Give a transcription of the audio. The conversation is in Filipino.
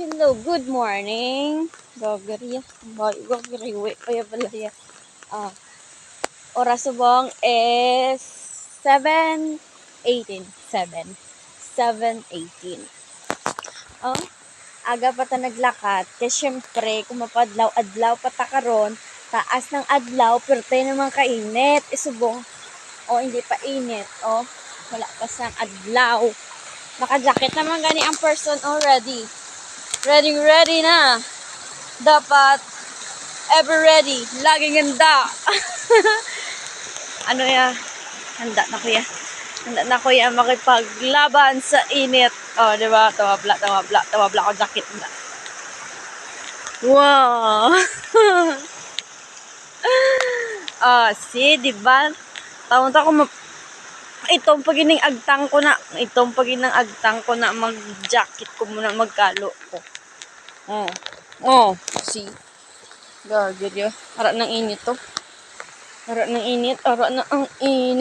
Hello, good morning. Gagari, gagari, kaya pala ya. Oras subong is 7:18. 7:18. Oh, aga pa ta naglakad. Kasi syempre, kung mapadlaw-adlaw pa ta karon, taas ng adlaw, pero tayo naman kainit. Isubong, hindi pa init. Wala pa sang adlaw. Naka-jacket naman gani ang person already. Ready na. Dapat ever ready. Laging handa. Ano ya? Handa na kuya. Handa na kuya makipaglaban sa init. Di ba? Tawabla ko jacket na. Wow. Di ba? Tawon ta ko itong pagining agtang ko na mag-jacket ko muna magkalo ko. See. Gagod yun. Harap ng init to. Harap ng init. Harap na ang init.